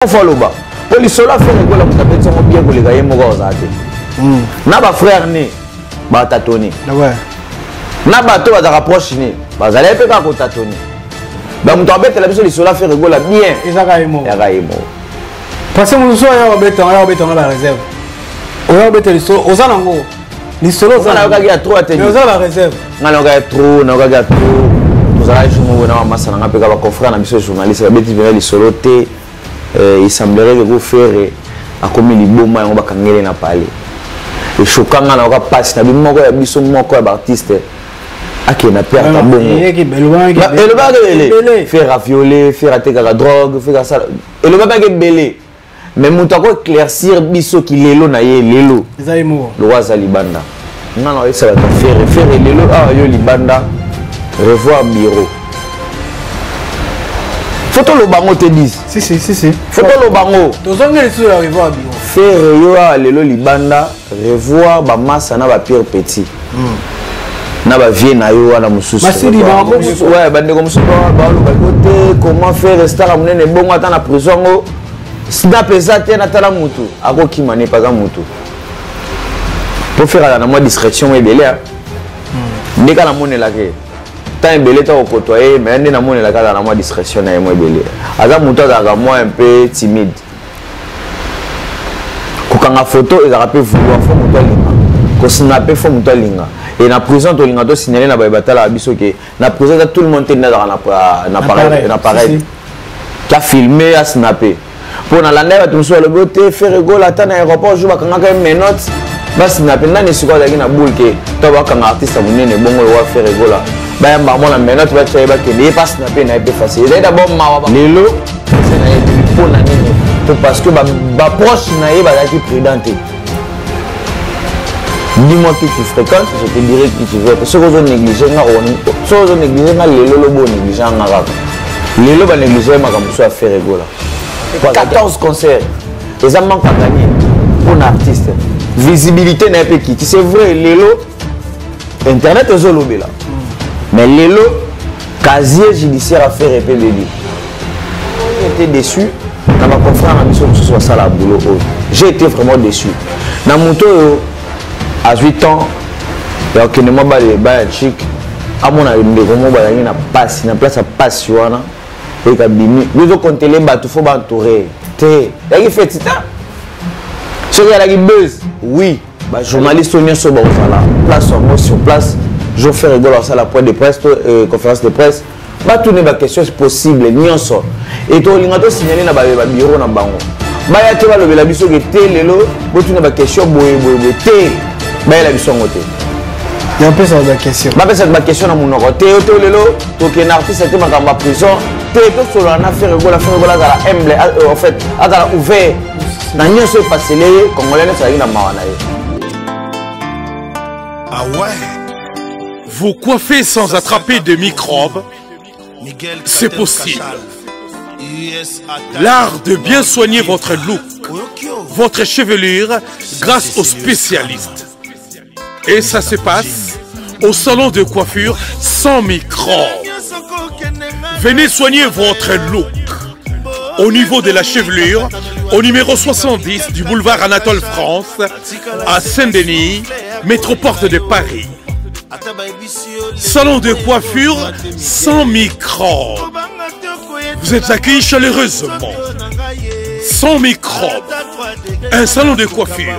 Faloba pour les sola faire école pour taper son bien pour les gars moko ozate na ba frère ni ba tatoni na ba to ba rapproche ni ba zala pe ka ko tatoni ba muto abetela biso les sola faire école bien ezaka emo parce que mon soya ya beton na la réserve oya betel les sola ozana ngo les sola ozana ka ya trop ateni ozana la réserve ngalo ka trop na ka trop ozala jumu na massa na pe ka ba confrère na biso journaliste ba beti venir les solo te. Il semblerait que vous ferez à comme les beaux moyens on va cangeler na parler et choquant on va passer na bimoko ya biso moko ya artiste aki na perte ta bongo faire ravioler faire attaquer la drogue faire ça et le baba ke belé mais muto ko éclaircir biso ki lelo na ye lelo zaimo le roi Zalibanda non non ça va faire lelo ah yo libanda revoir bureau photo le bango te disent si photo le bango tozongeli sur revoir bureau faire yo lelo libanda revoir ba massa na ba pire petit na ba vie na yo wana mususu masidi bango ouais bande comme ça ba lo ba côté comment faire rester à munene bongo ata na prison ngo sida pesa te na tala mutu akoki mane pas za mutu pour faire la moi discrétion et belé ndeka na monela ke tant belé ta côtoyer mais ndena monela ka na moi discrétion na moi belé aza mutu aza moi un peu timide kokanga photo et rappel vouloir faut mutu linga ko snapper faut mutu linga et na prison to linga to signaler na ba batala biso ke na prison tout le monde te na appareil qui a filmé a snapper pour na landa tout sur le beauté faire rigole ata na aéroport jour bakanga ka menotte ba snapper ndani siko azaki na boule ke to bakanga artiste munene bongo le wa faire rigole ba yamba mona menotte ba tsheba ke ne pas snapper na épée facile c'est d'abord mawa lelo c'est na pour na nini parce que ba proche na ye ba zaki prudente. Dis-moi qui tu fréquentes, je te dirai qui tu veux. Ce que vous négligez, ce que négligez, le bon négligé en arabe. Les lots négligés, ma camusou a fait rigola. 14 concerts, les amants ont gagné pour un artiste. Visibilité n'est pas qui. C'est vrai, les lots, Internet est zolobé là. Mais les lots, casier judiciaire a fait répéter. J'étais déçu. Dans ma confrère, j'ai été vraiment déçu. Dans mon tour, à 8 ans, il y a un chic. À mon avis, il y a une place à passer. Et nous avons compté les bateaux, il faut m'entourer. Il y a une fête. Il y a une buzz. Oui, les journalistes sont sur place, sur place. Je fais rigoler à la point de presse, conférence de presse. Tout n'est pas question possible, ni en sort. Et tout le monde a signalé dans le bureau na bango. Ba ya te ba lobela biso ke te lelo, bo tu na ba question boye te. Ba ya la biso ngote. Il y a un peu ça de question. Ba pesa ba question na monoko te to lelo, to ke na artiste te makamba prison, te to solo na faire go la za humble en fait, azala ouvert. Na nyonso passé les congolais na sa na mawana ye. Ah ouais. Vous coiffez sans attraper de microbes. C'est possible. L'art de bien soigner votre look, votre chevelure grâce aux spécialistes. Et ça se passe au salon de coiffure sans microbes. Venez soigner votre look au niveau de la chevelure, au numéro 70 du boulevard Anatole France, à Saint-Denis, métroporte de Paris. Salon de coiffure sans microbes. Vous êtes accueillis chaleureusement. Sans microbes. Un salon de coiffure.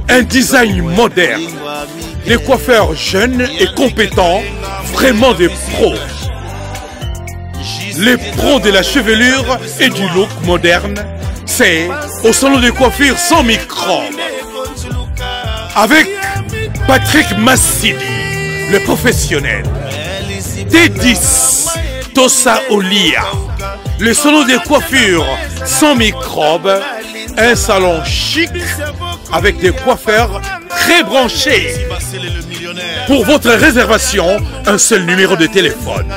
Un design moderne. Des coiffeurs jeunes et compétents. Vraiment des pros. Les pros de la chevelure et du look moderne. C'est au salon de coiffure sans microbes. Avec Patrick Massidi, le professionnel. T10 Tosa Olia, le salon de coiffure sans microbes, un salon chic avec des coiffeurs très branchés. Pour votre réservation, un seul numéro de téléphone,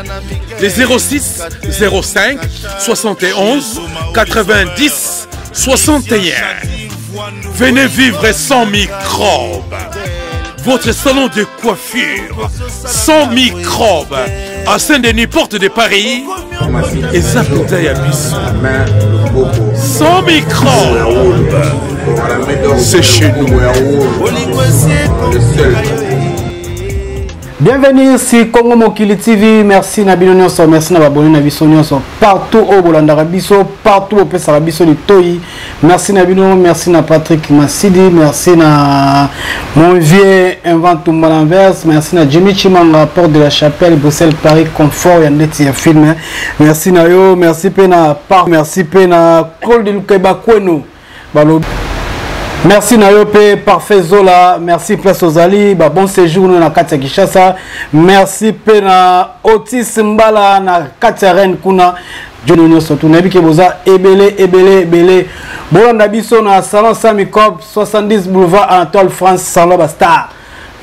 les 06 05 71 90 61. Venez vivre sans microbes. Votre salon de coiffure sans microbes à Saint-Denis, porte de Paris et Zapita Yabiso. Sans microbes. C'est chez nous. Bienvenue sur Congo Mokili TV. Merci Nabino Nyonso, merci Nababoni Nabiso Nyonso. Partout au Bolanda Rabiso, partout au Pesa Rabiso de Toyi. Merci Nabino, merci na Patrick Massidi, merci na mon vieux Invente Malanverse, merci na Jimmy Chimanga, Porte de la Chapelle, Bruxelles, Paris, Confort, Yandeti ya film. Merci na yo, merci Pena Par, merci Pena Col de Lukeba Kweno. Balo. Merci Nayope, Parfait Zola, merci Place Ozali, bon séjour na Katia Kishasa, merci Pena Otis Mbala na Katia Ren Kuna, Johnny Nyoso, tout nabi ke boza ebele, Bolanda biso na Salon Samicop, 70 boulevard Anatole France, Salon Bastar.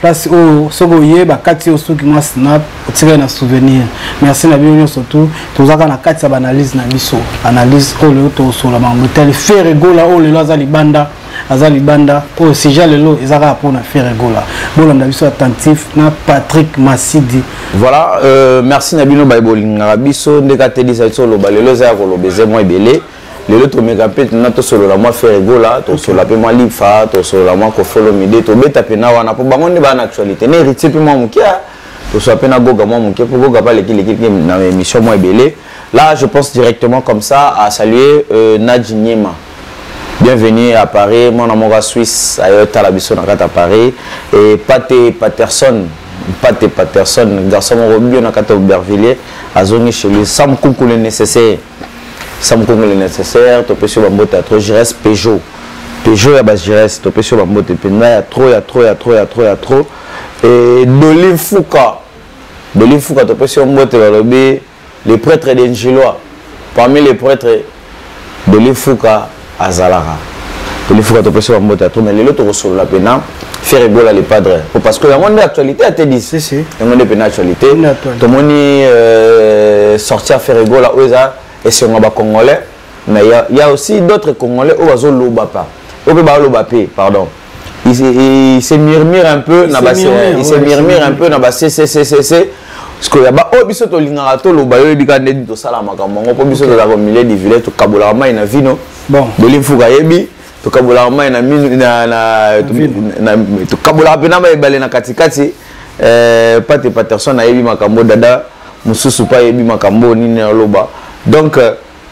Place au Sogoye, Katia Osuki moi snap, tiré na souvenir. Merci Nabi Nyoso tout, tozaka na Katia analyse na biso, analyse o le to so la mangotel, faire gola o le lazali banda. Azali Banda, oh si j'ai le lot, ils ont pour nous faire rigoler. Bon, on a vu ça attentif, na Patrick Massidi. Voilà, merci Nabino Baiboling, Arabiso, Nekate ça solo, le loza ko baiser moi belé. Le lot to megapet na to solo la moi faire rigoler, to solo la pe moi lifa, to solo la moi ko follow mide, to beta pe na wana po bango ne ba na actualité. Ne héritier pe moi mukia, to so pe na goga moi mukia, po goga pas l'équipe na émission moi belé. Là, je pense directement comme ça à saluer Nadji Nyema. Bienvenue à Paris, mon amour Suisse, à Talabiso à Paris. Et Pate Patterson, garçon Robio à Aubervilliers, à Zoni chez lui. Sam Koukou le nécessaire. Sam Koukou le nécessaire, tu peux sur Bambo, tu as trop, je reste Peugeot. Peugeot, il y a je reste, tu peux sur Bambo, tu peux, il y a trop. Et Dolin Fouka, tu peux sur Bambo, tu vas les prêtres d'Angelois. Parmi les prêtres, Dolin Fouka, Azalara. Il faut que tu puisses faire mais les autres sur la pena faire rigoler les padres. Parce que le monde de l'actualité a été dit. Le monde de l'actualité. Tout le monde sortir faire rigoler et c'est un Congolais. Mais il y a aussi d'autres Congolais où ils ont l'obapa. Pardon. Il se murmure un peu. Il se murmure un peu dans la CCCCC. Parce que là-bas, oh, biso to lingarato lo bayo bikande di to sala makambo ngo po biso to la komile di village to kabola mai na vino bon bolim fuga yebi to kabola mai na to kabola pena mai bale na katikati Pate Patterson na yebi makambo dada mususu pa yebi makambo nini loba donc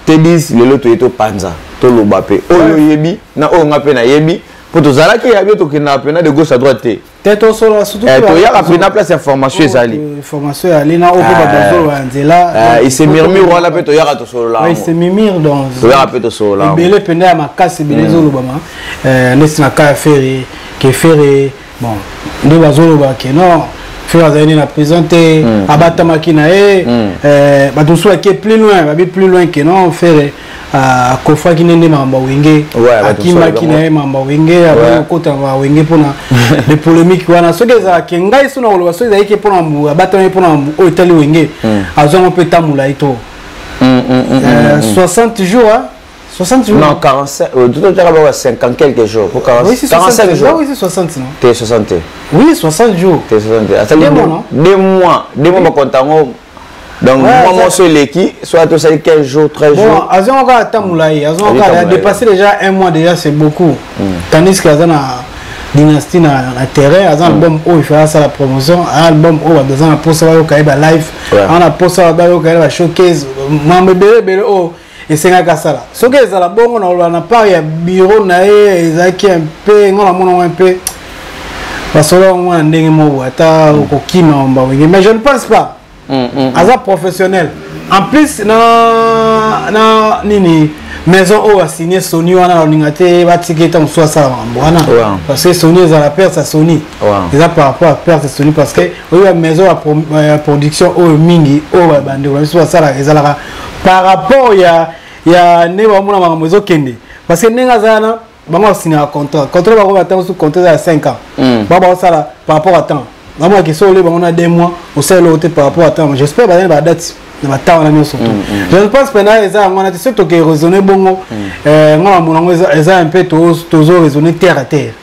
te dis le loto eto panza to loba pe o yebi na o ngape na yebi pour to zala ki yabi to kina pena de gauche à droite Teto solo surtout il y a pris na place information ezali information ali na opo ba nzela il se murmure wala pe to yaka to solo là il se murmure dans to yaka pe to solo là bele penda makasi bele zolo bama nesina ka faire que faire bon de bazolo ba ke non faire azali na présenter abata makina ba to so qui est plus loin que non faire Kofa qui n'est mamba wenge akima qui n'est mamba wenge abakota wa wenge pona de polémique wana soke za kengai suna oloba so za yake pona mu abatana pona o itali wenge azongo pe tamula ito 60 jours 60 jours non 45 tout à 50 quelques jours pour 45 jours oui c'est 60 non t'es 60 oui 60 jours t'es 60 attends 2 mois ba kontango donc moi sur l'équipe soit tout ça 15 jours 13 jours bon azon encore tamulaï azon encore a dépassé déjà un mois déjà c'est beaucoup tandis que azana dynastie na terrain azan album où il fait ça la promotion album où dans un post au Kaiba live on a post au Kaiba showcase mambe bele oh et c'est ngaka ça là ce que ça la bongo na part ya bureau na ezaki un peu ngona mono un peu parce que on a ndenge mo ata ko kima mba mais je ne pense pas Aza professionnel. En plus, na nini maison où a signé Sony wana na lingate ba tiketa mso ça wana parce que Sony est à la perte à Sony. Déjà par rapport à perte Sony parce que oui maison à production au mingi au bande on ça la ezalaka par rapport ya ne ba mona ma maison kende parce que nenga zana bango signé un contrat ba ko attendre sous contrat à 5 ans. Ba ça par rapport à temps. Maman qui sont là, on a 2 mois, on sait l'autre par rapport à temps. J'espère que la date de la temps surtout. Je ne pense pas que on a ce qui est raisonné bon. On a un peu toujours raisonné terre à terre.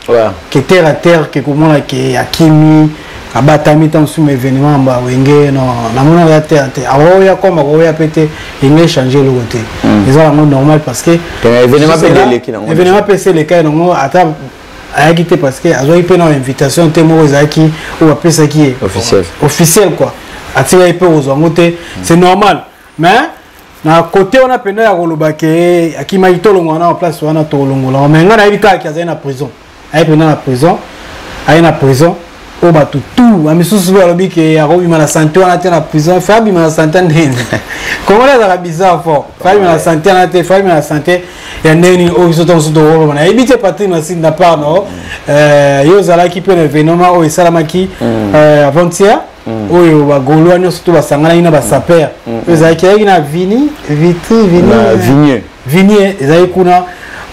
Que terre à terre, que comment là, que Akimi, abatami tant sous mes événements ba wenge non na mona ya théâtre awoya comme awoya pété il changer le côté ils ont normal parce que événement PC les cas non ata a quitté parce que azo ipé non invitation témo zaki ou appeler ça qui est officiel quoi atira ipé aux ngoté c'est normal mais na côté on a pena ya koloba ke akima itolongo na place wana tolongo la mais ngana ibika ki azana prison ay pena na prison ay na prison o ba tout amisusu ba lobi ke ya robi na santé on a été na prison fabi na santé ndeni comment la bizarre fort fabi na santé na te fabi na santé ya ndeni o isoto soto o na ibite patri na sin na part no yo zala ki pe événement o salamaki avant-hier oyo ba golwani surtout ba sangana ina ba saper ezaki na Vignier ezaki kuna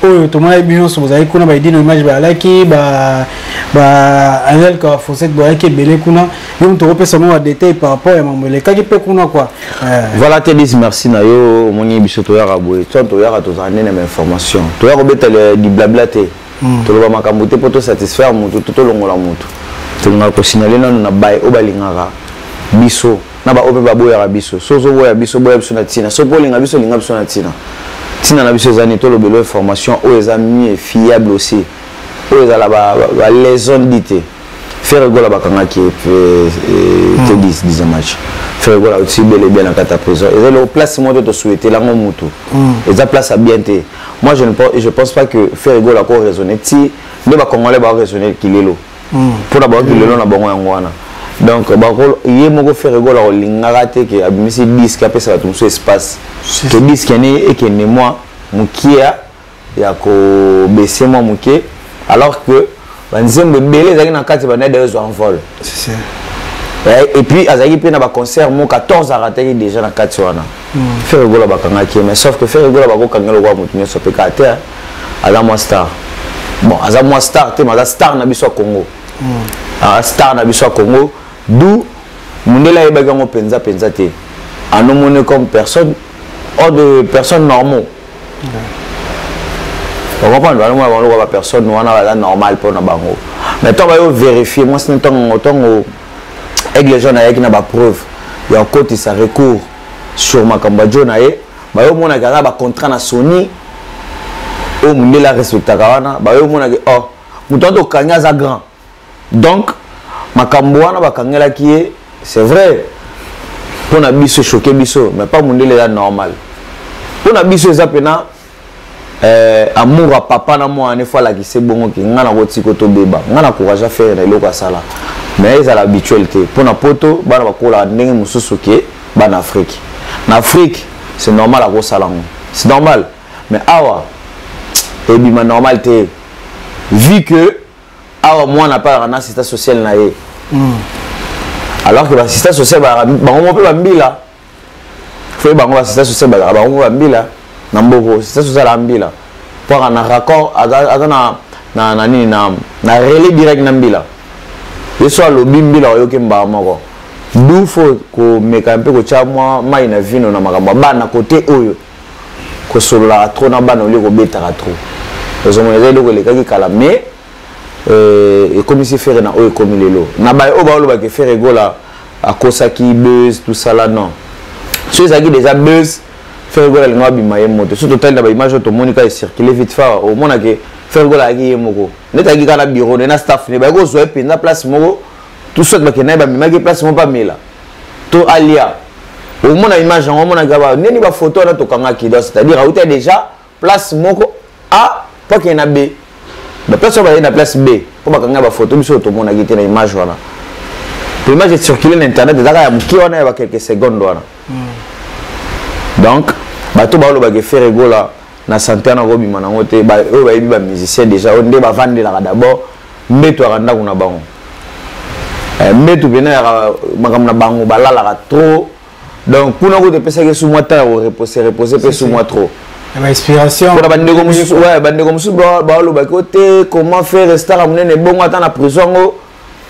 oyo tomona biso so ezaki kuna ba idino image ba laki ba Angel ka Fosset ba yaki belé kuna yo mto kopesa mo détail par rapport à mamele kaki pe kuna quoi voilà te dis merci na yo moni biso to yaka boye to yaka to zane na information to yaka beta di blabla te to lo ba makambo te poto satisfaire mutu to longola mutu to nga ko signaler na bay o balingaka biso na ba ope ba boya biso sozo boya biso na tina so bolinga biso linga biso na tina na biso zani to lo belo information o ezami fiable aussi o ezala ba les zones dité faire gola bakanga ki te 10 match faire gola aussi bel et bien na kata prison et le place moi de souhaiter la mutu et za place à bien te moi je pense pas que faire gola ko raisonner ti ne ba congolais ba raisonner kilelo pour d'abord kilelo na bango yangwana donc il moko faire rigoler au lingara te que abimisi disque après ça tout espace que disque né et que né moi mukia ya ko baisser moi muké alors que banzembe belé zaki na kati bana de en vol c'est ça et puis azaki pe na ba concert mo 14 raté déjà na kati wana faire rigoler ba kanga ki mais sauf que faire rigoler ba ko kangelo kwa mutu nyoso pe ka te ala moi star bon aza moi star te ma star na biso Congo star na biso Congo d'où Mundela et Bagango penza te à nous monnaie comme personne hors de personnes normaux. On comprend nous la personne nous on a normal pour na bango. Mais tant va vérifier moi c'est temps avec les gens qui n'a pas preuve il y a un côté ça recours sur makambajo na e ba yo mona kana ba contrat na Sony au Mundela respecta kana ba yo mona ke oh mutoto kanya za grand donc makambo wana bakangela ki c'est vrai pour na biso choquer biso mais pas Mundele là normal pour na biso za pena amour à papa na moi ne fois la ki c'est bongo ki ngana ko tiko to beba ngana courage à faire na iloko sala mais ils a l'habitualité pour na poto bana bakola ndenge mususu ke bana Afrique na Afrique c'est normal à ko sala c'est normal mais awa et bima normal te vu que awa moi n'a pas un assistant social na ye alors que l'assistant social bango pe bambila faut bango assistant social bango bambila na mboko assistant social ambila pour un raccord azana na nini na relais direct na mbila yeso lo bimbila yoke mba moko du faut ko meka mpe ko cha moi mai na vino na makambo bana côté oyo ko solola trop na bana oli ko betaka trop ozo moneza loko lekaki kala mais et comme si faire na oyo comme lelo na ba o ba lo ba ke faire rigola à kosaki buzz tout ça là non ceux qui déjà buzz faire rigola le ngwa bima yemoto surtout total na ba image to monika et circuler vite fa au mona ke faire rigola aki yemoko neta ki kana bureau na staff ne ba ko zo pe na place moko tout ça ba ke na ba bima ke place mo pas mela to alia au mona image on mona ga ba neni ba photo na to kanga ki c'est-à-dire où tu déjà place moko A pas que na B. La personne va aller dans la place B pour pas qu'on photo biso tout le monde a quitté l'image voilà. L'image est circulée sur internet déjà il y a quelques secondes voilà. Donc bato ba lo ba ke faire rigola na santé na robi manango te ba o ba yebi ba musicien déjà on nde ba vendre la d'abord mbeto aranda kuna bango. Mbeto bena ya makam na bango balala trop donc kuna ko te pesa ke sous moi ta reposer pe sous moi trop. Inspiration. Pour bande comme ça, ouais, bande comme ça, bah le côté comment faire rester à mon bon attend la prison,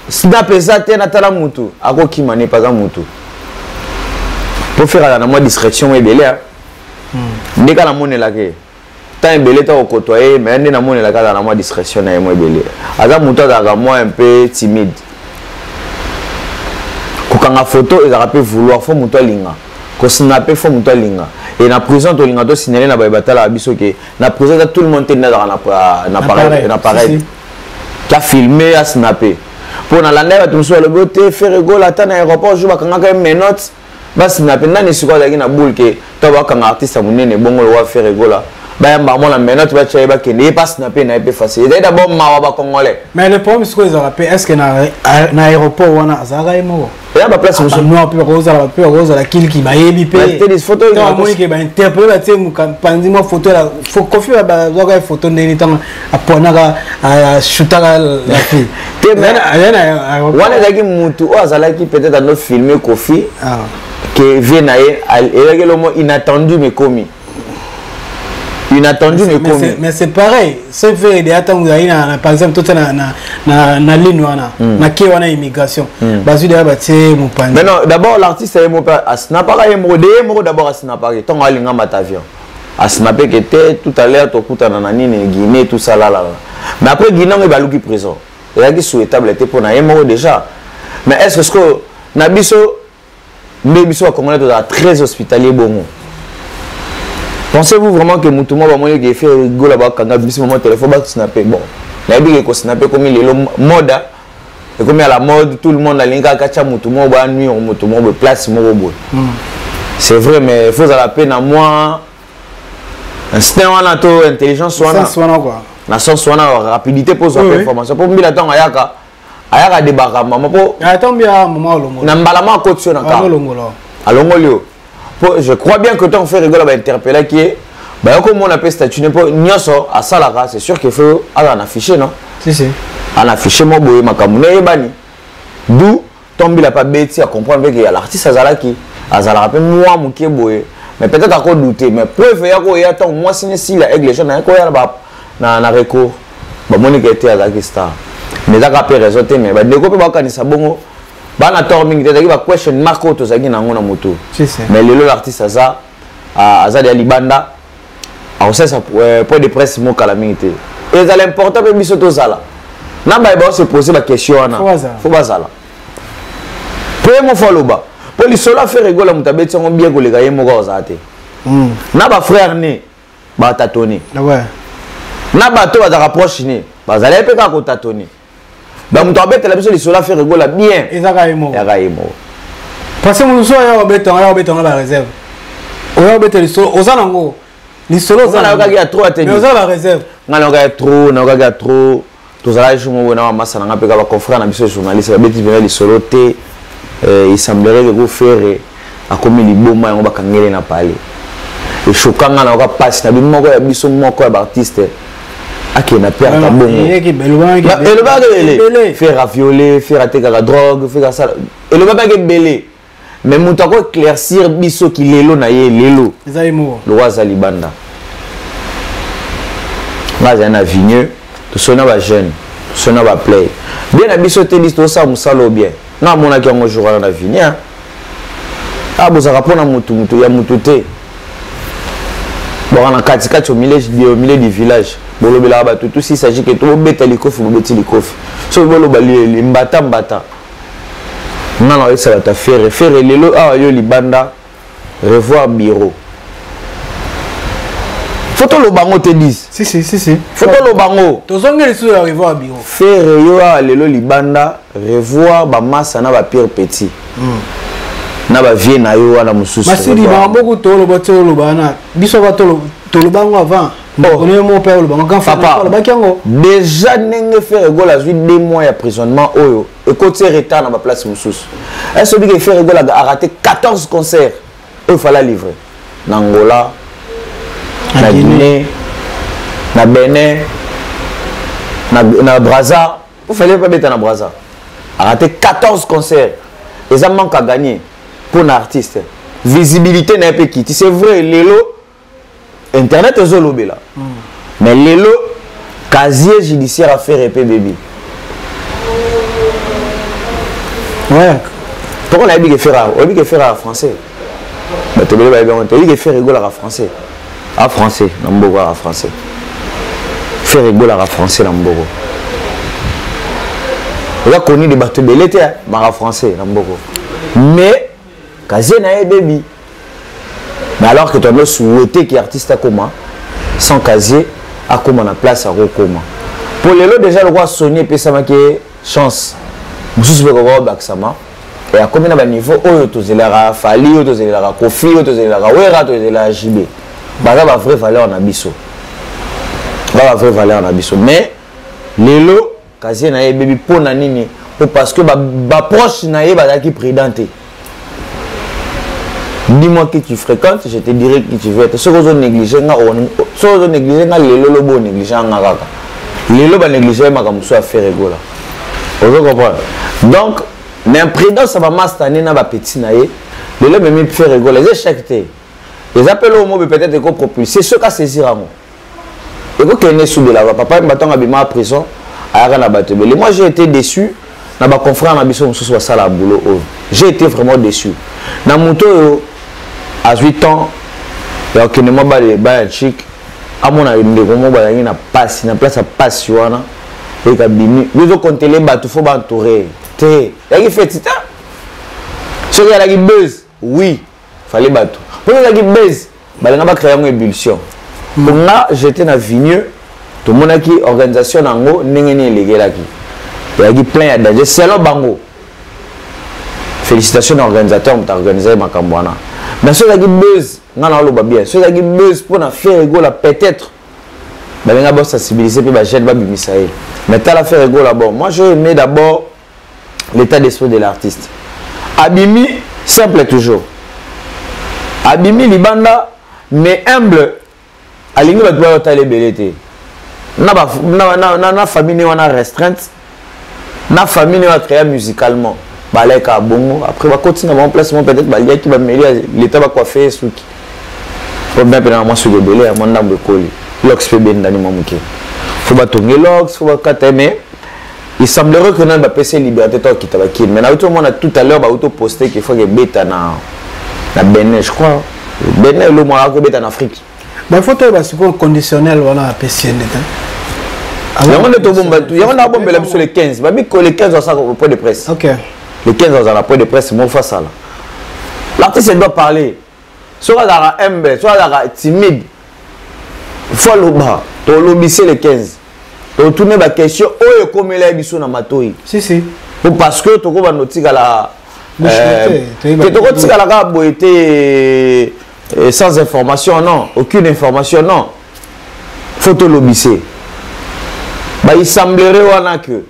snap ça tient à ta mutu, à quoi qui m'en est pas un mutu. Pour faire la moi discrétion et belé, dès que la monnaie là que, tant belé t'as au côtoyer, mais dès la monnaie là que la moi discrétion et moi belé. À ça mutu à moi un peu timide. kokanga photo et ça peut vouloir faut muto linga ko snapper faut muto linga et na prison to linga to signaler na ba batala biso ke na prison tout le monde est dans na appareil qui a filmé à snapper pour na landa tout sur le beauté faire rigolo à na aéroport je bakanga quand même mes notes ba snapper nani siko za na boule ke to bakanga artiste munene bongo lo wa faire rigolo bah maman la menotte va tuer bah qui n'est pas snapper n'a pas facile d'abord mawa ba congolais mais le problème c'est qu'ils auraient est-ce que na aéroport on a ça gaimo et là ma place monsieur non plus rose la kill qui m'a ébipé des photos il moi qui va interpréter tu sais pandi moi photo la faut confier ba zoga photo ndeni temps à pona à shooter la fille wana zaki mutu o azala qui peut-être à notre filmer Kofi que vient naé et le mot inattendu mais commis inattendu mais c'est pareil c'est fait des attentes par exemple tout na ligne wana na qui wana immigration bazu de batie mupandi mais non d'abord l'artiste est mon père asnapaka yemode d'abord asnapaka tant alinga matavion asnape que était tout à l'heure to kutana na nini Guinée tout ça là mais après Guinée on est baluki prison et là qui souhaitable était pour na yemode déjà mais est-ce que na biso biso congolais très hospitalier bongo. Pensez-vous vraiment que Moutouma va moyen qui fait go là-bas quand il y a un téléphone va snapper bon la vie que snapper comme il est mode et comme à la mode tout le monde a l'inga kacha Moutouma va nuit on Moutouma va place mon robot c'est vrai mais il faut à la peine à moi instinct on a tout intelligence soit quoi la sens soit rapidité pour sa performance pour me l'attendre ayaka débarquer maman pour attends bien maman longo na mbalama côté sur na ka alongolio. Je crois bien que tant fait rigolo va interpeller qui est bah comme on appelle statut n'est pas nyoso à Salara c'est sûr qu'il faut en afficher non si en afficher moi boye makamune ebani d'où tombe la pas bêti à comprendre que l'artiste azala qui azala rappelle moi muké boye mais peut-être encore douter mais preuve ya ko ya tant moi si la aigle jeune na ko ya na recours ba moni que était azaki star mais ça ka peut raison mais ba décoper ba kanisa bongo bana torming te ba question mark auto zaki na ngona moto mais lelo l'artiste aza de libanda a ça point de presse mo kala mingite et ça l'important pe biso to zala na ba se poser la question na faut bazala pe mo foloba po li solo faire rigola mutabeti ngo bien ko le gaye mo ko zate na ba frère ne ba tatoni ouais na ba to ba rapproche ne bazala pe ka ko tatoni bah mon tabette la personne sur la fait rigoler bien et ça gaimo parce que mon soir ya béton la réserve o ya béton o za nango ni solo za na ga trop attendu mais o za la réserve na ga trop to za la jumo na massa na pe ka ba confrère na biso journaliste ba beti venir les solo té il semblerait que vous faire a comme li boma ngo ba kangele na parler et chokanga na ka passe na bimo ko ya biso moko ya artiste qui n'a pas de bon faire ravioler faire attaquer la drogue faire ça et le papa qui est belé mais mon temps éclaircir biso qui lelo na ye lelo le roi Zalibanda là j'ai un vigneux tout ça na jeune tout ça na play bien biso te dit tout ça musalo bien na mona ki ngo jour na vigneux ah vous avez pona mutu ya mutu te bon on a quatre au milieu du village bolo bela ba tout si s'agit que tout beta likofi bo beti likofi so bolo ba li mbata non ça va te faire lelo ah yo libanda revoir bureau photo lo bango te dis si photo lo bango to zongeli sur revoir bureau faire yo ah lelo libanda revoir ba massa na ba pire petit na ba vie na yo wana mususu masidi ba mboko to lo ba to lo bana biso ba to lo bango avant on est mon père le bango quand papa déjà n'enge faire rigolo à 2 mois d'emprisonnement oyo et côté retard na ba place mususu est-ce que faire rigolo a raté 14 concerts il fallait livrer na Angola na Guinée na Bénin na Brazza il fallait pas mettre na Brazza a raté 14 concerts et ça manque à gagner pour un artiste visibilité n'a pas quitté c'est vrai lelo internet est zolobé là mais lelo casier judiciaire à faire épée bébé ouais pourquoi on a dit que faire en français mais tu veux bien on dit que faire rigoler en français non beaucoup en français faire rigoler en français non beaucoup on a connu des bateaux belé en français non beaucoup mais Kazie na baby. Mais alors que tu as souhaité que l'artiste a comment sans Kazie a comment la place à Rokoma. Pour les lots déjà le roi Sony et ça m'a chance. Juste le roi Baksama. Et à combien de niveau oh tu es là Fali tu es là Kofi tu es là Wera tu es là JB. Bah là va vraie valeur en abisso. Va vraie valeur en abisso. Mais les lots Kazie na baby pour nanini parce que ba proche na qui prédenté. Dis-moi qui tu fréquentes, je te dirai qui tu veux être. Ce que vous négligez, ce que vous négligez, les lots négligés en Araka. Les lots négligés, ma comme ça faire rigoler. Vous comprenez? Donc, l'imprudence, ça va m'astaner dans ma petite naïe. Les lots me faire rigoler. Les échecs, les appels au mot peut-être éco propulsé. Ce qu'a saisi à moi. Et vous qui êtes sous de la papa, m'attend à bima à prison. Moi, j'ai été déçu. Dans ma confrère, on a besoin de ce soit la boulot. J'ai été vraiment déçu. Dans mon tour, à 8 ans, il y a un chic. À mon avis, il y a place à passer. Et il y a compter les bateaux, il faut m'entourer. Il y a qui fait ça. Si il y a qui buzz, oui, il fallait bateau. Pour il y a qui buzz, il y a créé une ébullition. Pour moi, j'étais dans Vigneux, tout le monde a qui organisation en haut, n'est pas légal. Il y a qui plein de danger. C'est le bango. Félicitations aux organisateurs qui ont organisé ma campagne. Mais ceux qui buzz, bien. Ceux qui buzz pour faire rigolo, peut-être, ils vont sensibiliser et ils vont misaï. Mais tu as fait rigolo là-bas. Moi, j'ai aimé d'abord l'état d'esprit de l'artiste. Abimi, simple toujours. Abimi, libanda, mais humble. Aligné, tu dois être belleté. Na famille, on a restreinte. Na famille, on a créé musicalement. Baleka bongo après va continuer à place peut-être balia qui va mêler l'état va coiffer souki faut bien prendre moi sur le belé à mon ndambe koli lox fait ben dani mamuke faut ba tonger lox faut ba kateme il semblerait que non ba PC liberté toi qui t'a qui mais na tout le monde a tout à l'heure ba auto poster qu'il faut que beta na Benin je crois Benin le mois que beta en Afrique ba photo ba support conditionnel voilà PC d'état il y a un bombe là sur les 15 ba mi les 15 on ça au point de presse. OK. Les 15 ans à la pointe de presse, mon face là. L'artiste doit parler. Soit la humble, soit la timide. Il faut le bas. Tu l'obéis les 15. Tu tournes la question. Oh, comme il est bisou na matoi. Si. Parce que tu vas noter à la. Tu vas à la boîte sans information, non. Aucune information, non. Faut te l'obéir. Il semblerait que.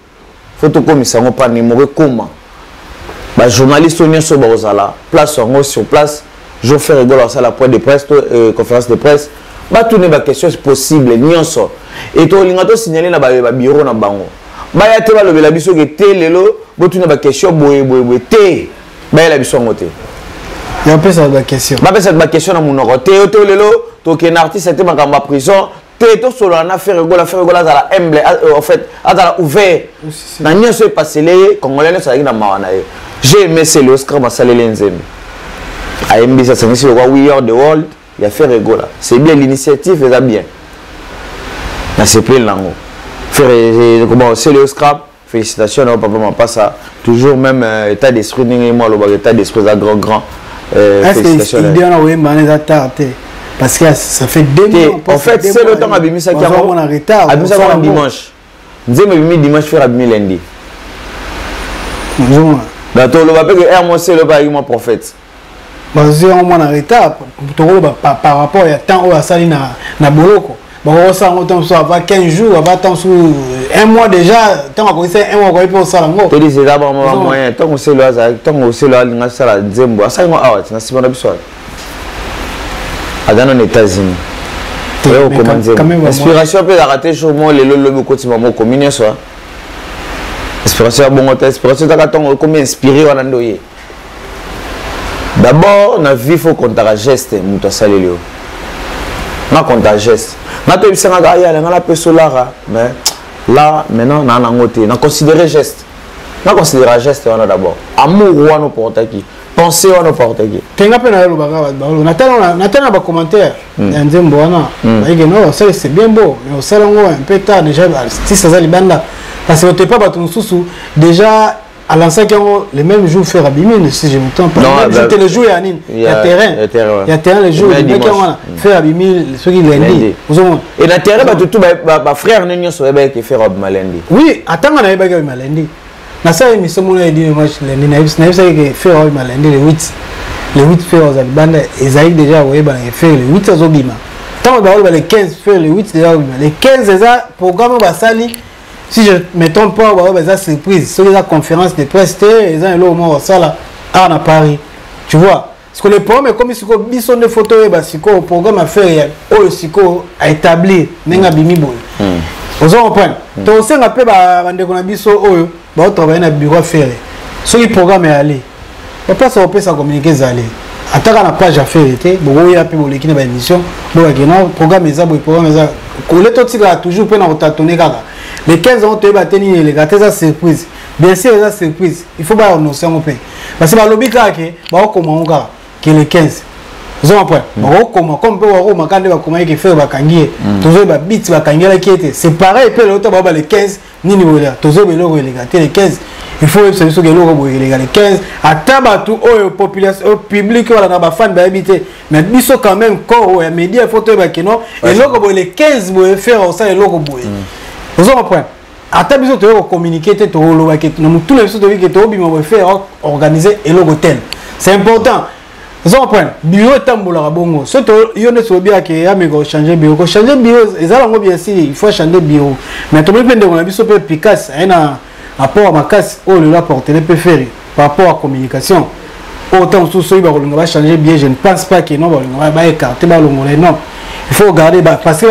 Faut te comme ça, on pas numéro comment. Les journalistes sont place sur place, je fais rigoler à la pointe de presse, conférence de presse. Tout n'est pas question possible, et tout le monde signalé dans le bureau na bango. Il y a le biso qui est lelo, tout n'est pas question té. La biso ngoté. Il y a un peu ça de question. Pas ça de question na mon té lelo, to que un artiste était en prison. Tout solo on a fait rigoler à la humble en fait à la ouvert. Na nyo se passé les congolais ça na mawana. J'ai aimé c'est l'Oscar Massalé Lenzem. A aimé ça c'est le We Are the World, il a fait rigoler. C'est bien l'initiative est bien. Na c'est plein lango. Faire comment c'est l'Oscar, félicitations au papa m'a pas ça. Toujours même état d'esprit ni moi le état d'esprit à grand félicitations. Est-ce qu'il y a un mané tardé? Parce que ça fait 2 mois. En fait, c'est le temps à Bimi ça qui a en retard. Abimi ça dimanche. Nous avons dimanche faire Abimi lundi. Dans tout le monde que moi c'est le baillement prophète. Parce que on en retard par rapport à temps où ça na boloko. Bon ça on temps soit va 15 jours, va temps sur 1 mois déjà, tant qu'on essaie 1 mois pour ça ngo. Tu dis c'est d'abord moyen, tant on c'est là, tant on c'est là nga ça la Zembo. Ça ngo ah tu na si bon biso. Dans les États-Unis. Inspiration peut arrêter sur moi les lobes côté maman commune soit. Inspiration bon inspiration t'attends comme inspiré on andoyer. D'abord na vie faut qu'on t'a geste muto salelio. Na qu'on t'a geste. Na to bisanga ga ya na la pesolara mais là maintenant na ngoté na considérer geste. Na considérer geste on a d'abord. Amour ou on porte qui. Pensez on porte qui. Tenga pe na lo baga ba. Natana ba commentaire. Nzembo wana. Baige non, ça c'est bien beau, mais au salon un peu tard déjà si ça za libanda parce que t'es pas ba ton sousou déjà à l'ancien les mêmes jours faire Abimine si je me trompe pas. C'était le jour il y a terrain. Il y a terrain les jours faire Abimine ceux qui lundi. Et la terrain tout frère Nenyo Soebe qui fait Rob Malendi. Oui, attends on avait pas Malendi. Na ça émission mon a dit match lundi na que faire Rob Malendi les 8 faire aux Alibanda Esaïe déjà ouais faire les 8 aux Obima. Tant les 15 faire les 8 déjà les 15 ça programme Basali. Si je ne me trompe pas, il y a des surprises. C'est la conférence de presse, ils ont au moins ça là, à Paris. Tu vois? Parce que le problème est comme si ils sont des photos, le programme à faire, à établir, n'enga bimi boy. Vous comprenez? Donc, on sait un peu, on a biso, on travaille dans le bureau à faire. Ce programme est allé. On peut pas ça communiquer zali. Attaque la page à faire, il y a plus l'équipe de l'émission. Le programme est ça, le programme est ça. Le tout ça toujours peut nous tâtonner. Les 15 ans, tu vas tenir les gars, c'est surprise. Bien sûr, c'est surprise. Il faut pas annoncer un peu. Parce que le lobby comment que les 15. Vous comprenez? Comme peut voir quand on va comment il fait bakangier. Toujours ba bit bakangier qui était. C'est pareil puis l'autre ba les 15 ni niveau là. Toujours les logo les gars, les 15. Il faut que ce soit les logo les gars les 15. Ataba tout population public wala na ba fan ba habiter. Mais biso quand même corps et médias photo ba kino et logo les 15 bo faire ça les logo boy. Vous comprenez? À ta besoin de communiquer, tous les choses que tu as fait organiser et le hôtel. C'est important. Vous comprenez? Bureau est tamboula bongo. Surtout, il y a des choses qui ont changé bureau. Changer bureau, bien sûr, il faut changer bureau. Mais tout le monde a besoin de efficace. Un rapport à ma casse, oh le rapport télé préféré par rapport à la communication. Autant sous ce qui va changer bien, je ne pense pas que non, va écarter non. Il faut regarder parce que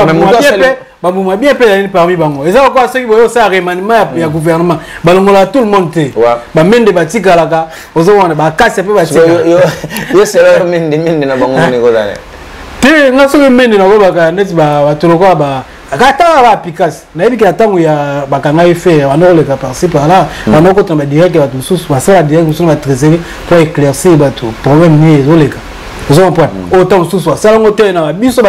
Bamouma bien payé parmi bango. Et ça quoi ceux qui voient ça remaniement ya gouvernement. Balongola tout le monde te. Ba mende batika laka. Ozo wana ba kase pe batika. Yo c'est leur mende na bango ne ko dale. Te ngaso mende na ko baka net ba tuloko ba akata ba pikas. Na yebi ka tangu ya bakanga ife wana le ka passer par là. Wana ko tamba direct ya tout sous passer la direct sur la trésorerie pour éclaircir ba tout problème ni ezoleka. Vous comprenez? Autant sous soi. Ça l'on tient na biso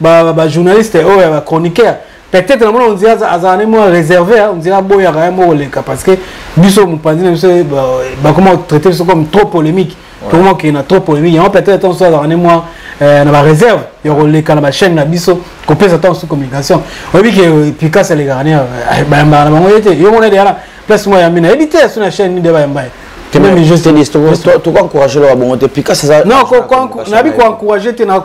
ba journaliste ou ba chroniqueur. Peut-être on dit azane moi réservé, on dit boya ka mo le ka parce que biso mon pandine ba comment traiter ça comme trop polémique. Comment qu'il y a trop polémique. On peut-être on soit azane moi na ba réserve, il y a le ka na ba chaîne na biso qu'on peut s'attendre sous communication. On dit que Picasso les garnier ba bango yete. Yo mona derrière place moi ya mina éviter sur la chaîne ni de ba mbaye. Même juste dis tu encourager leur bonté Picasso ça non na bi ko encourager te na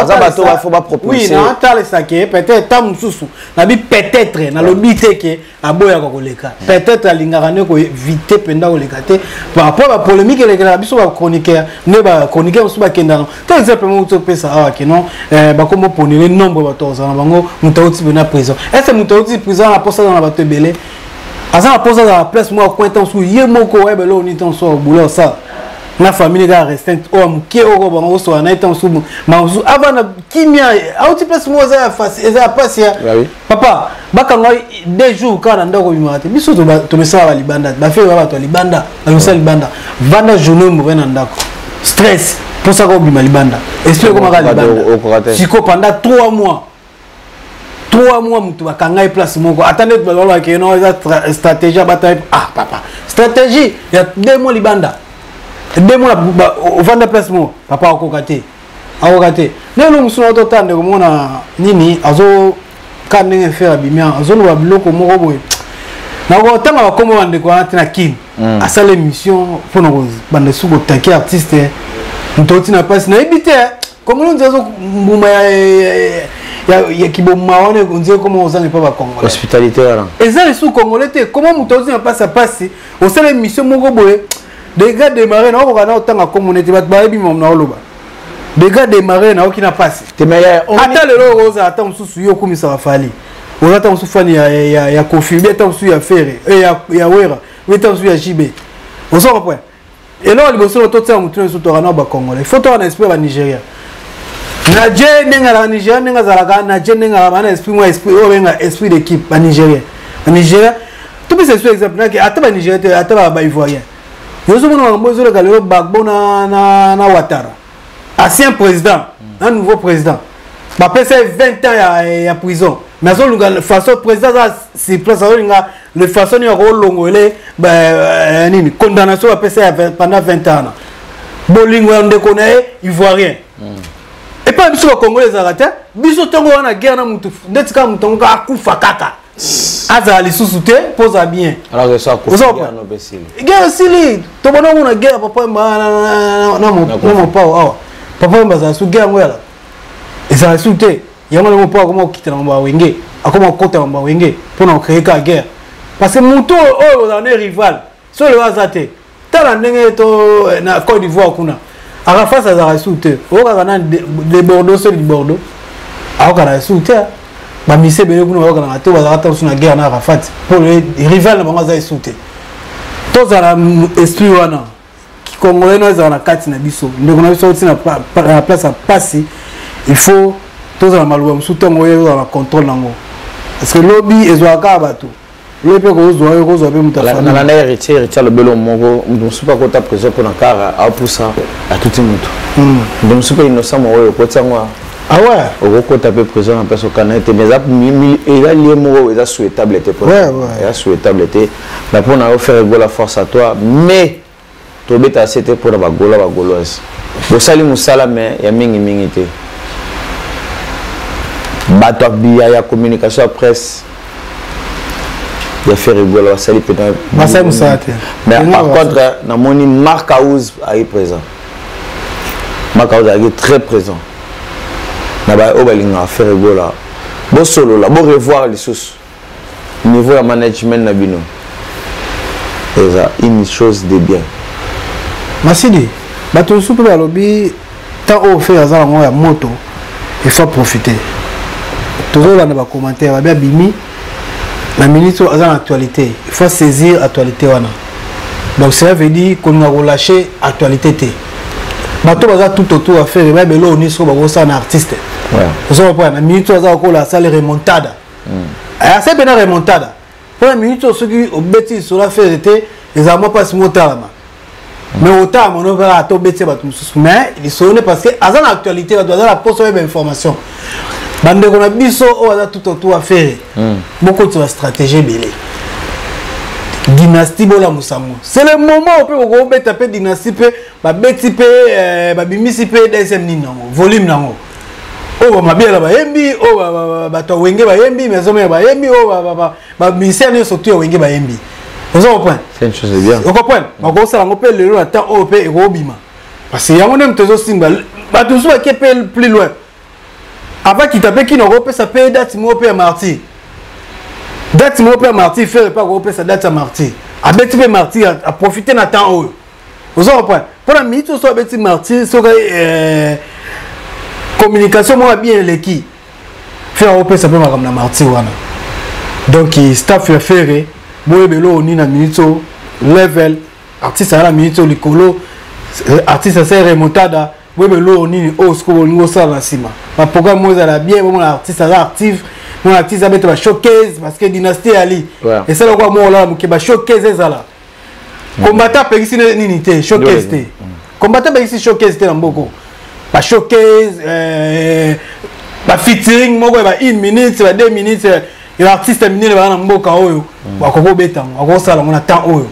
ça bateau faut pas proposer oui na tale ça que peut-être tam susu na bi peut-être na lobité que aboya ko leka peut-être alingana ko éviter penda ko leka te par rapport à polémique les gars biso ba chroniqueur ne ba chroniqueur so ba kenda par exemple mo to pesa awa que non ba comme ponele nombre ba to za bango mutauti bena prison est-ce mutauti prison na posa na ba te belé Asa posa la place moi coin temps sous yemoko webe lo ni temps so boulot ça na famille ga restante o mke o bango so na temps sous mazu avant na kimia auti place moi za face eza pasia papa baka ngoi 2 jours kana ndako bimate biso to mesala ba libanda ba fe ba to libanda ba misala libanda vanda journée mo vena ndako stress pour ça ko bima libanda esprit ko maka libanda siko pendant 3 mois 3 mois mutu bakanga place moko attendez balolo ke no eza stratégie bataille papa stratégie il y a 2 mois libanda 2 mois au vendre place mo papa akokate neno musuna to tande ko mona nini azo kanenge faire bimia azo lo biloko moko boy na ko tanga ba komo bande ko atina kin asale mission pour no bande suko taquer artiste ntoti na passe na ebite comme nous azo mbuma ya kibommaone on dit comment on pas ba Congolais hospitalité là et ça les sous Congolais comment mutozi na passe à passe au seul mission moko boye des gars démarrer na ko kana otanga communauté bat ba bimom na oloba des gars démarrer na okina passe te meilleur ata le roza ata mususu yo komisa bafali on ata mususu fani ya confirmer ata mususu ya faire ya wera ata mususu ya jibe on s'en reprend et là le bosso to tsa mutu so to kana ba Congolais faut to na esprit ba Nigeria na je nenga Nigeria nenga zalaka na je nenga bana esprit moi esprit o benga esprit d'équipe ba Nigeria tout peut c'est exemple na que ata ba Nigeria ata ba Ivoirien yo so mona mbozo le galero Gbagbo na Ouattara ancien président un nouveau président ba pèse 20 ans ya prison mais la façon président c'est place le façon il y a longoler nini condamnation à passer pendant 20 ans bolingo on déconne ivoirien et pas biso congolais arrêté biso tongo wana guerre na mutu ndetika mutongo akufa kaka aza li susute posa bien alors que ça akufa no besili guerre sili to bona mona guerre papa na mo pa papa mbaza su guerre ngwela eza sute yango le mo pa comment quitter na mba wenge akoma kota mba wenge pour na créer ka guerre parce que mutu o on est rival so le azate tala ndenge to na Côte d'Ivoire kuna à face à la soute au Ghana de Bordeaux sur du Bordeaux à la soute ba mise bele kuna au Ghana to ba ta sur na guerre na Rafat pour les rivales ba za soute to za la esprit wana qui congolais na za na kati na biso ndeko na biso aussi na place à passer il faut to za la maluwa soute ngoye za la contrôle nango parce que lobby ezwaka bato le pe ko zo be mutafa na na héritier le belo mongo ndo super ko ta présent pour na kara a poussa à tout le monde ndo super innocent mo ko tsangwa ah ouais o ko ta pe présent en personne canete mais il a lié mo il a souhaitable était pour il a souhaitable était mais pour na faire go la force à toi mais to beta c'était pour ba goloise bo sali musala mais ya mingi te bato biya ya communication presse il a fait rigoler ça lui peut-être mais par contre dans mon Marc Aouz est présent Marc Aouz est très présent na ba o balinga faire rigoler bo solo là bo revoir les sources niveau de management na bino c'est une chose de bien Masidi bato soupe ba lobby tant au fait azala mo ya moto il faut profiter toujours là na ba commentaire ba bimi la ministre a une actualité, il faut saisir l'actualité. Donc ça veut dire qu'on a relâché l'actualité. Bato baza tout autour à faire, mais là on est sur un artiste. Vous avez la ministre a encore la salle remontada. C'est bien remontada. Pour la ministre ceux qui ont bêtis sur la faire était les amants pas si montant. Mais autant on va à tomber ces bateaux. Mais ils sont parce que à l'actualité on doit la poste web information. Bande qu'on a biso on a tout autour à faire beaucoup de stratégie belé dynastie bola musamu c'est le moment où on peut taper dynastie pe ba beti pe ba bimisi pe deuxième ni nango volume nango o ba mabia ba yembi o ba to wenge ba yembi maison ba yembi o ba ministère ne surtout wenge ba yembi vous comprenez c'est une chose bien vous comprenez on ko sala ngopé le la temps o pe e ko bima parce que yango nem tozo simba ba tout ça qui peut plus loin avant qu'il tape qui n'aura pas sa paye date mo pe martyr date mo pe martyr fait pas grouper sa date à martyr a beti pe martyr a profiter na temps haut vous comprenez pour la minute so beti martyr so communication moi bien l'équipe faire grouper sa pe comme na martyr wana donc staff faire moi belo ni na minute level artiste à la minute likolo artiste c'est remontada oui mais là on est au school on ça la cima ma programme moi ça la bien mon artiste actif mon artiste a mettre la showcase parce que dynastie ali et ça là quoi moi là qui ba showcase ça là combattant per ici n'unité showcase té combattant per ici showcase té mboko ba showcase ba featuring moi ba 1 minute ba 2 minutes et l'artiste minute ba na mboka oyo ba ko beta ko sala on attend oyo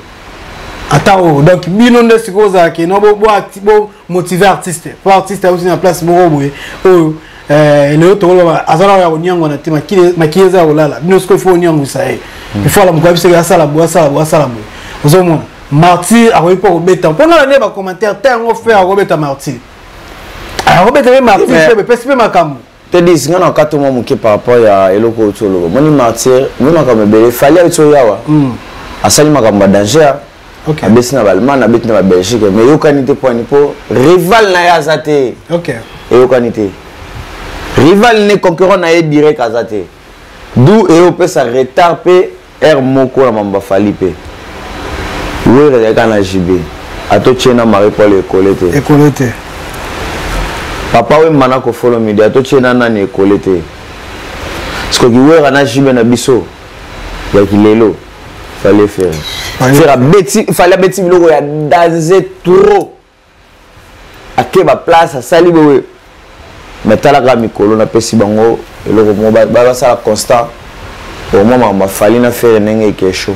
attends donc bino nde sikoza ke no bo motiver artiste pour artiste aussi en place mo boye oh le to ba azala ya onyango na tima kile makieza olala bino siko fo onyango ça il faut la mukabise ya sala bo ozomona martyr a pas obeta pendant l'année ba commentaire tango faire obeta martyr a obeta martyr pe pesipe makambo te dis ngana kato mo muke par rapport ya eloko otolo moni martyr mona comme bele fallait etso yawa asali makambo danger. OK. Abesi na Allemagne, abeti na Belgique, mais yokanité point pour rival na yazate. OK. Yokanité. Rival ne concurrent na ye direct azate. D'où Europe sa retard pe air moko na mamba fali pe. Oui, le kana JB. Ato tchena Marie Paul Ekolete. Ekolete. Papa we mana ko follow media ato tchena nani Ekolete. Parce que we kana JB na biso. Ya kilelo. Fallait faire. Il fallait bêti biloko ya danger trop. À quelle place à sali bowe. Mais talaka mikolo na pesi bango et le moment ça constat au moment ma fali na faire nenge qui est chaud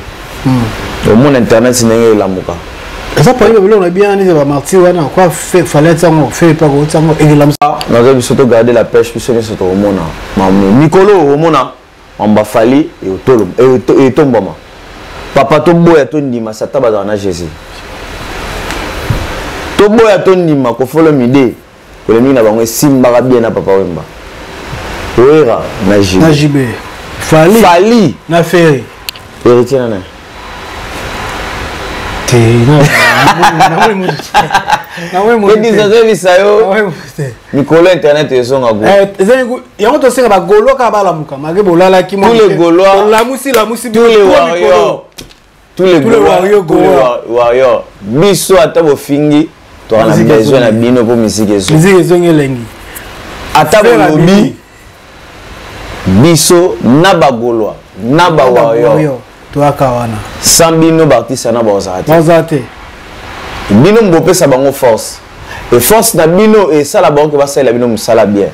au monde internet c'est nenge la muka ça pas on a bien dit va martir wana quoi fallait ça fait pas go ça et la on a surtout garder la pêche puis c'est surtout au monde Nicolo au monde on va fali et au tolo et tombama papa to boya to ndima sa tabata na Jésus to boya to ndima ko follow mide ko le mina bango simba bien na papa wemba oera na jibe fali na ferry héritier na te Nicolo internet ezonga go yango to senga ba golo ka bala muka mage bolala ki mo tous les gaulois la musi tous les warriors biso ata bo fingi to ana besoin na bino pour musique ezonga elengi ata bo lobby biso na ba gaulois na ba warriors to akawana sans bino artiste na bazate bino mbopesa bango force et force na bino et ça la banque va ça la bino musala bien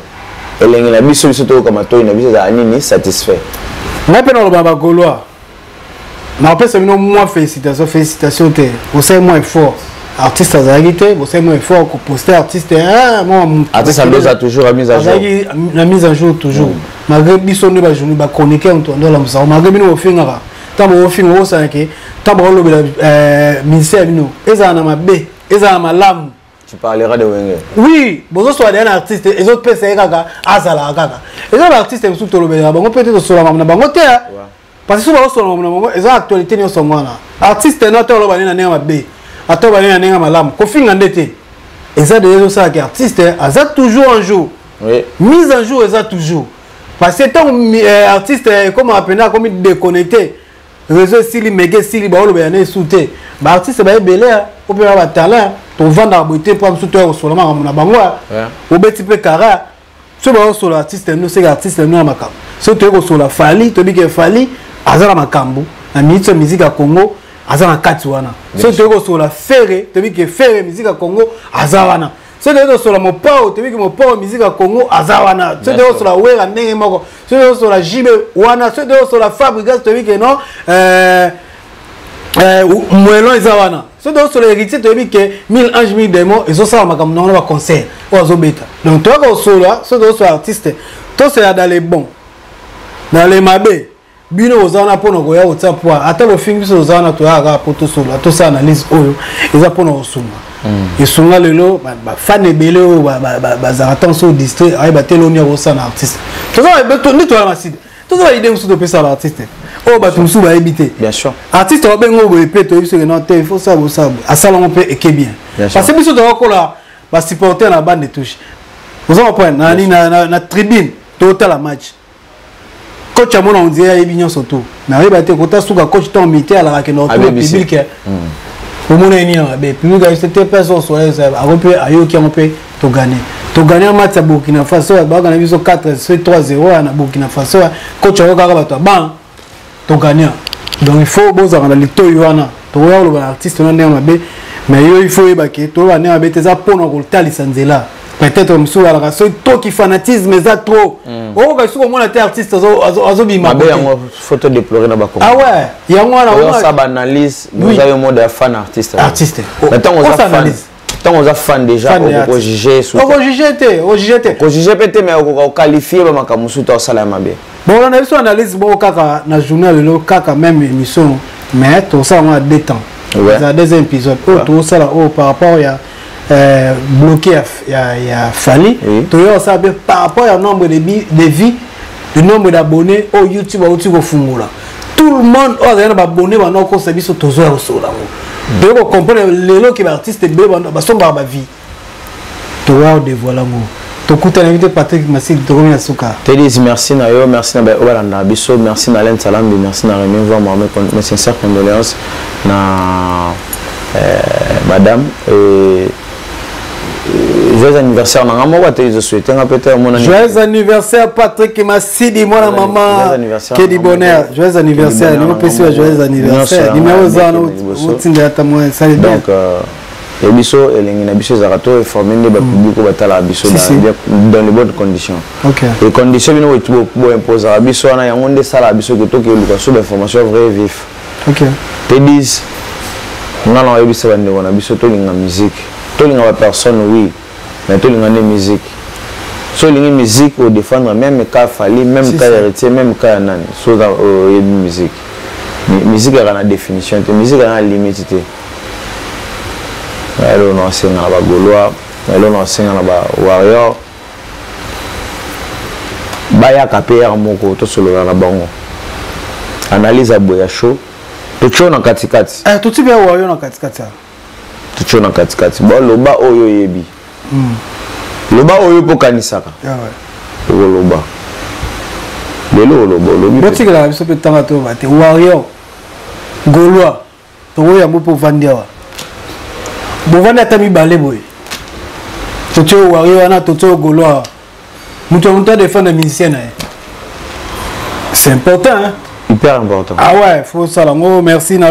elengi na biso biso to comme to na biso za nini satisfait na pe na ba gaulois na pesa bino moi félicitations te vous savez moi fort artiste azagité vous savez moi fort ko poster artiste moi artiste a toujours la mise à jour la mise à jour toujours malgré biso ne ba journée ba chroniquer on doit la musa malgré bino ofingara tamo ofing wo sanke tamo lo ministère bino eza na mabe eza na malamu. Tu parleras de Wenge. Oui, bozo soit un artiste et autres personnes kaka azala kaka. Et les artistes sont tout le monde. Bango peut-être sur la mamna bango te. Parce que sur la mamna bango, eza actualité ni so ngwana. Artiste na to lo bani na nenga mabe. Ato bani na nenga malamu. Ko finga ndete. Eza de yezo ça que artiste aza toujours en jour. Oui. Mise en jour eza toujours. Parce que tant artiste comme appena comme déconnecté. Réseau sili méga sili ba lo bani souté. Ba artiste ba belé au peut avoir talent. To vendre la beauté pour me soutenir sur la na bango au beti pe kara so ba so l'artiste nous c'est artiste nous na makambo so to ko so la fali to bi ke fali azala makambo na mitso musique ya Congo azala kati wana so to ko so la ferre to bi ke ferre musique ya Congo azala so to ko so la mopao to bi ke mopao musique ya Congo azala so to ko so la wera ndenge moko so to ko so la jibe wana so to ko so la fabrication to bi ke non Moelon Ezawana. So donc sur l'héritier tu dis que 1000 anges 1000 démons et ça ma comme non concert ou bêta. Donc toi quand sur là, so donc sur artiste, toi c'est dans les bons. Dans les mabé. Bino ozana pour no goya WhatsApp pour ata le film so ozana to aga pour tout sur là, tout ça analyse oyo. Eza pour no sunga. Et sunga lelo ba fan ebele o ba za attention distrait ay ba telonia o ça na artiste. Tout ça beto ni toi la maside. Tout ça idée sur de pesa l'artiste. Oh bah tout sous va éviter. Bien sûr. Artiste on ben go répéter il faut ça à ça on peut et que bien. Parce que biso to ko la ba supporter na bande de touche. Vous en point na tribune total la match. Coach a mon on dit ay bignon surtout. Mais arrive te kota suka coach ton mité à la que notre public. Au mon eni na be public a c'était personne sur les a repé ayo qui on peut to gagner. To gagner un match à Burkina Faso ba gagner biso 4-3-0 na Burkina Faso coach a ka ba to ban to gagnant. Donc il faut bon ça dans les toyana to voir le artiste non ndema be mais il faut ebake to ba ndema be teza pono ko tali sanzela peut-être monsieur la raso to qui fanatisme ça trop o ka suko mona te artiste azo bima be yango photo déplorer na ba ko ah ouais yango on ça analyse nous avons mode fan artiste maintenant on analyse tant on a fan déjà on juger sous on juger peut-être mais on qualifier ba makamusu to sala mabe. Bon on a vu son analyse bon kaka na journal le kaka même émission mais tout ça on a deux temps. Ça deuxième épisode tout ça là par rapport il y a bloqué il y a Fali tout ça par rapport au nombre de vies le nombre d'abonnés au YouTube au fungula. Tout le monde a abonné maintenant qu'on s'est mis sur tout ça là. Donc on comprend les lots qui artistes bé ba son ba vie. To wa dévoiler mo. To kuta invité Patrick Massig to remercier Souka. Te dis merci na yo, merci na ba Obalanda biso, merci na Len Salam, merci na Rémi voir Mohamed mes sincères condoléances na madame joyeux anniversaire na ngamo wa te je souhaite nga peut-être mon anniversaire. Joyeux anniversaire Patrick Massidi moi maman. Que du bonheur. Joyeux anniversaire. Nous peut joyeux anniversaire. Numéro 0 utinga ta moi salut. Donc et biso elengi na biso zarato et former des public au batala biso dans les bonnes conditions. OK. Les conditions bino wetu bo imposer biso na yango nde sala biso que to ke luka sur l'information vraie vif. OK. Te dis nga na yebisa bande na biso to linga musique. To linga ba personne oui, mais to linga ne musique. So linga musique au défendre même cas Fally, même cas héritier, même cas nani. So dans musique. Musique a la définition, musique a la limite. Elle on enseigne à la Gaulois, elle on enseigne à la Warrior. Baya KPR moko to solo la bango. Analyse à Boyacho. Tucho na katikati. Tu tu bien Warrior na katikati. Tucho na katikati. Bon loba oyo yebi. Loba oyo po kanisaka. Ouais. Loba. Lelo loba lobi. Boti que la biso pe tanga to bate Warrior. Gaulois. To ya mo po vandia. Bovanda tami balé boy. Toto Warrior na toto Gaulois. Muto défendre musicien. C'est important hein. Hyper important. Ah ouais, faut ça là. Oh, merci na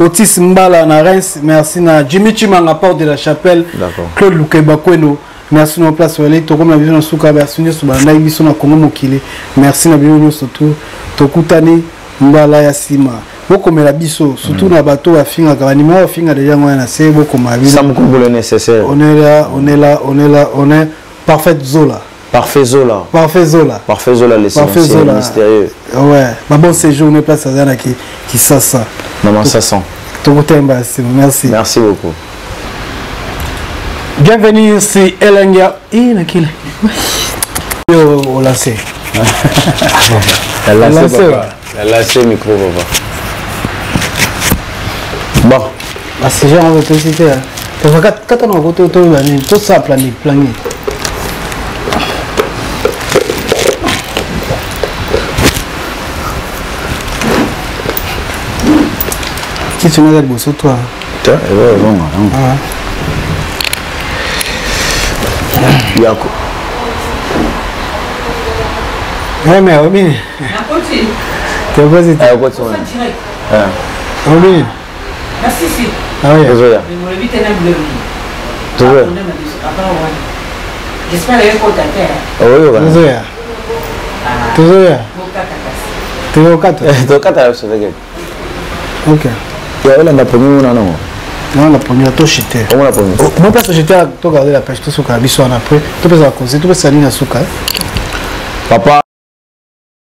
Otis Mbala na Reims, merci na Jimmy Chimanga porte de la Chapelle. D'accord. Claude Lukeba Kweno. Merci na place wale to comme la vision na suka ba sunye suba na biso na Kongo mokili. Merci na biso surtout tokutani Mbala ya sima. Bokomela biso surtout na bateau afinga ka banima afinga déjà ngwana na se bokoma biso. Ça me coupe le nécessaire. On est parfait Zola. Parfait Zola. Parfait Zola. Parfait Zola, l'essentiel mystérieux. Ouais, bah bon séjour, mais pas ça qui ça. Maman, ça sent. Merci. Merci beaucoup. Bienvenue ici, Elenga. On l'a fait. Elle a fait micro, papa. Bon. Bah, c'est genre, on va te citer. Quand on a voté, tout ça, plané. Qui tu m'as dit sur toi? Tiens, Yako. Ouais, mais Robin. Tu vas y aller. Robin. Merci, si. Ah oui. Désolé. J'espère que vous avez ah oui, désolé. Désolé. Tu es au 4. Tu es au 4 Ok. Elle a premier non. Non, la première, toi, j'étais. Comment la première? Moi, parce que j'étais à garder la pêche, tout ce qu'on a vu après. Tu peux à causer, tu peux salir à souka. Papa,